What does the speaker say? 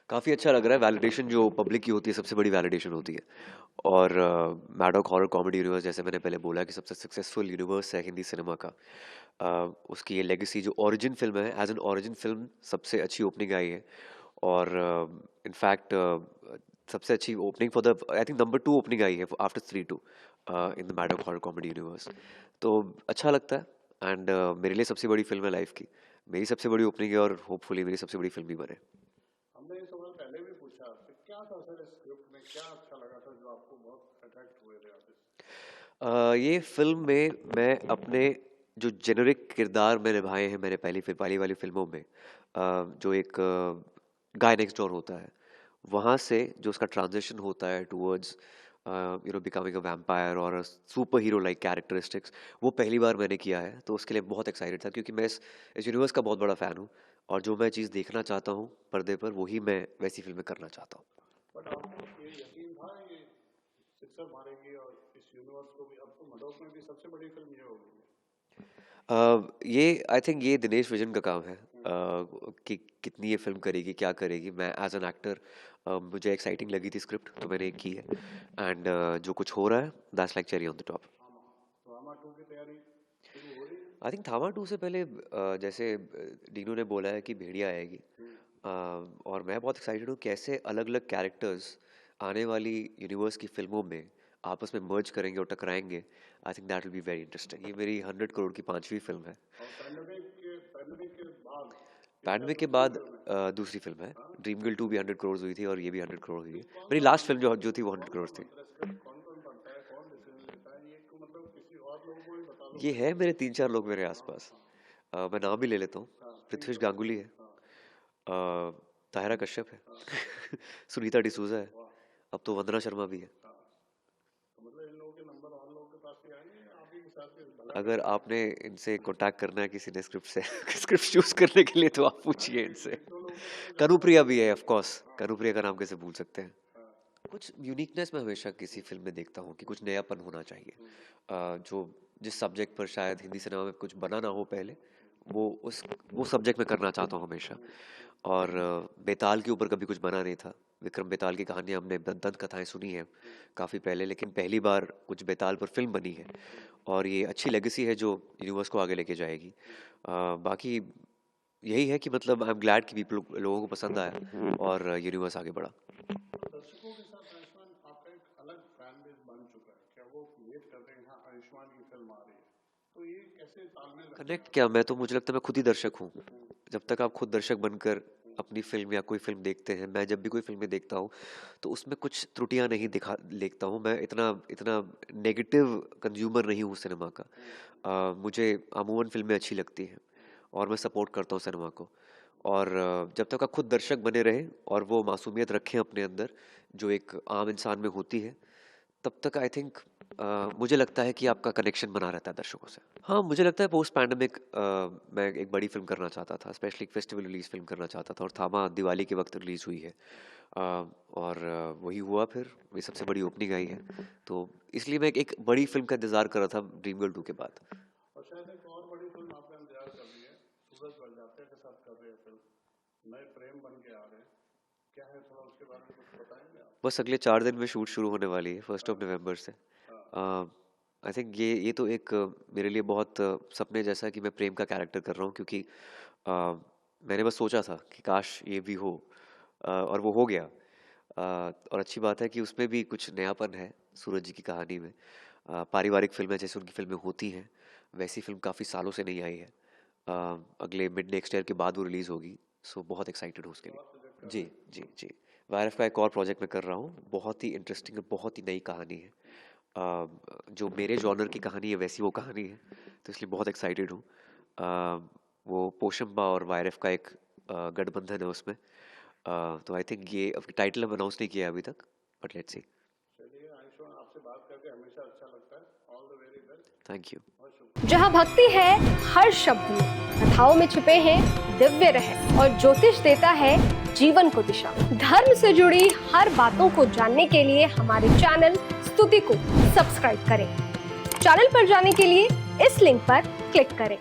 काफ़ी अच्छा लग रहा है। वैलिडेशन जो पब्लिक की होती है सबसे बड़ी वैलिडेशन होती है। और मैडॉक हॉरर कॉमेडी यूनिवर्स, जैसे मैंने पहले बोला कि सबसे सक्सेसफुल यूनिवर्स है हिंदी सिनेमा का। उसकी ये लेगेसी जो ओरिजिन फिल्म है, एज एन ओरिजिन फिल्म सबसे अच्छी ओपनिंग आई है। और इनफैक्ट सबसे अच्छी opening for the I think number 2 opening आई है after 3-2 in the Maddock horror comedy universe. तो अच्छा लगता है। एंड मेरे लिए सबसे बड़ी फिल्म है लाइफ की। मेरी सबसे बड़ी ओपनिंग है और होपफुली मेरी सबसे बड़ी फिल्म भी बने। हमने ये सवाल पहले भी पूछा आपसे, क्या था सर स्क्रिप्ट में, क्या अच्छा लगा था जो आपको बहुत अट्रैक्ट हुए थे आप ये फिल्म में मैं अपने जो जेनरिक किरदार में निभाए हैं मैंने पहली वाली फिल्मों में, जो एक गाय नेक्स्ट डोर होता है, वहाँ से जो उसका ट्रांजिशन होता है टूवर्ड्स बिकमिंग अ वैम्पायर और सुपर हीरो लाइक कैरेक्टरिस्टिक्स, वो पहली बार मैंने किया है। तो उसके लिए बहुत एक्साइटेड था क्योंकि मैं इस यूनिवर्स का बहुत बड़ा फ़ैन हूँ। और जो मैं चीज़ देखना चाहता हूँ पर्दे पर, वही मैं वैसी फिल्में करना चाहता हूँ। बट आपको ये यकीन था ये सिक्सर मारेगी और इस यूनिवर्स को भी, अब तो मडोक में भी सबसे बड़ी फिल्म ये होगी। ये आई थिंक ये दिनेश विजन का काम है, कि कितनी ये फिल्म करेगी, क्या करेगी। मैं एज एन एक्टर मुझे एक्साइटिंग लगी थी स्क्रिप्ट, तो मैंने की है। एंड जो कुछ हो रहा है, that's like cherry on the top. Rama 2 की तैयारी शुरू हो रही आई थिंक थामा 2 से पहले जैसे डीनू ने बोला है कि भेड़िया आएगी। है। और मैं बहुत एक्साइटेड हूँ कैसे अलग अलग कैरेक्टर्स आने वाली यूनिवर्स की फिल्मों में आपस में मर्ज करेंगे और टकराएंगे। I think that will be very interesting. ये मेरी 100 करोड़ की 5वीं फिल्म है। और पैंडेमिक के बाद ये क्या पैंडमिक के दूसरी बाद फिल्म है? दूसरी फिल्म है। ड्रीम गर्ल 2 भी 100 करोड़ हुई थी और ये भी 100 करोड़ हुई ये है। कौन मेरी कौन लास्ट फिल्म जो थी वो कौन 100 करोड़ कौन थी। मतलब स्क्रिप्ट कौन कौन पढ़ता है, कौन डिसीजन लेता है, ये को मतलब किसी और लोगों को भी बता दो ये फिर। है मेरे 3-4 लोग मेरे हाँ आसपास। हाँ मैं नाम भी ले लेता हूँ। हाँ, प्लीज पृथ्वीश बताओ। गांगुली है, हाँ ताहिरा कश्यप है, हाँ। सुनीता डिसूजा है, वाह। अब तो वंदना शर्मा भी है। हाँ, तो मतलब इन लोगों के नंबर और लोगों के पास ही आएंगे या आप ही के साथ ही भला अगर करेंगे? आपने इनसे कांटेक्ट करना है किसी ने स्क्रिप्ट से स्क्रिप्ट चूज करने के लिए, तो आप नहीं, पूछिए एक इनसे। एक दो लोगों को तो मैं जानता कनुप्रिया भी भी हूँ। है, ऑफ कोर्स। हाँ कनुप्रिया का नाम कैसे भूल सकते हैं। हाँ। कुछ यूनिकनेस मैं हमेशा किसी फिल्म में देखता हूँ कि कुछ नयापन होना चाहिए। जो जिस सब्जेक्ट पर शायद हिंदी सिनेमा में कुछ बना ना हो पहले, वो उस वो सब्जेक्ट में करना चाहता हूँ हमेशा। और बेताल के ऊपर कभी कुछ बना नहीं था। विक्रम बेताल की कहानी हमने दंत कथाएं सुनी है काफ़ी पहले, लेकिन पहली बार कुछ बेताल पर फिल्म बनी है। और ये अच्छी लेगेसी है जो यूनिवर्स को आगे लेके जाएगी। बाकी यही है कि मतलब आई एम ग्लैड कि पीपल लोगों को पसंद आया और यूनिवर्स आगे बढ़ा। तो दर्शकों के साथ आयुष्मान आपका एक अलग फैन बेस बन चुका है क्या? वो वेट कर रहे हैं, हाँ आयुष्मान की फिल्म आ रही है, तो ये कैसे तालमेल रखते हैं कनेक्ट आप? क्या, मैं तो मुझे लगता है मैं खुद ही दर्शक हूँ। जब तक आप खुद दर्शक बनकर अपनी फिल्म या कोई फिल्म देखते हैं, मैं जब भी कोई फिल्में देखता हूँ तो उसमें कुछ त्रुटियां नहीं दिखा देखता हूँ। मैं इतना इतना नेगेटिव कंज्यूमर नहीं हूँ सिनेमा का। मुझे अमूमन फिल्में अच्छी लगती हैं और मैं सपोर्ट करता हूँ सिनेमा को। और जब तक आप खुद दर्शक बने रहें और वो मासूमियत रखें अपने अंदर जो एक आम इंसान में होती है, तब तक आई थिंक मुझे लगता है कि आपका कनेक्शन बना रहता है दर्शकों से। हाँ, मुझे लगता है पोस्ट पैंडमिक मैं एक बड़ी फिल्म करना चाहता था, स्पेशली एक फेस्टिवल रिलीज फिल्म करना चाहता था, और थामा दिवाली के वक्त रिलीज हुई है। और वही हुआ, फिर ये सबसे बड़ी ओपनिंग आई है। तो इसलिए मैं एक बड़ी फिल्म का इंतजार कर रहा था ड्रीम गर्ल 2 के बाद। और शायद एक और बड़ी फिल्म आपका इंतजार कर रही है, सूरज बड़जात्या के साथ कर रहे हैं फिल्म, नए प्रेम बन के आ रहे हैं, क्या है थोड़ा उसके बारे में कुछ बताएंगे आप? बस अगले 4 दिन में शूट शुरू होने वाली है, 1 नवंबर से। हाँ आई थिंक ये तो एक मेरे लिए बहुत सपने जैसा है कि मैं प्रेम का कैरेक्टर कर रहा हूँ, क्योंकि मैंने बस सोचा था कि काश ये भी हो, और वो हो गया। और अच्छी बात है कि उसमें भी कुछ नयापन है सूरज जी की कहानी में। पारिवारिक फिल्में जैसे उनकी फिल्में होती हैं, वैसी फिल्म काफ़ी सालों से नहीं आई है। अगले मिड नेक्स्ट ईयर के बाद वो रिलीज़ होगी। सो बहुत एक्साइटेड हूँ उसके और प्रोजेक्ट लिए। कर जी रहे हैं। जी जी। वायरफ का एक और प्रोजेक्ट मैं कर रहा हूँ, बहुत ही इंटरेस्टिंग, बहुत ही नई कहानी है। जो मेरे जॉनर की कहानी है वैसी वो कहानी है, तो इसलिए बहुत एक्साइटेड हूँ। वो पोशंबा और वायरफ का एक गठबंधन है उसमें। तो आई थिंक ये अब टाइटल हम अनाउंस नहीं किया है अभी तक, बट लेट्स सी। चलिए आयुष्मान, आपसे बात करके हमेशा अच्छा लगता है। All the very best. Thank you. बहुत शुक्रिया। जहाँ भक्ति है हर शब्द में, कथाओं में छुपे हैं दिव्य रहस्य, और ज्योतिष देता है जीवन को दिशा। धर्म से जुड़ी हर बातों को जानने के लिए हमारे चैनल स्तुति को सब्सक्राइब करें। चैनल पर जाने के लिए इस लिंक पर क्लिक करें।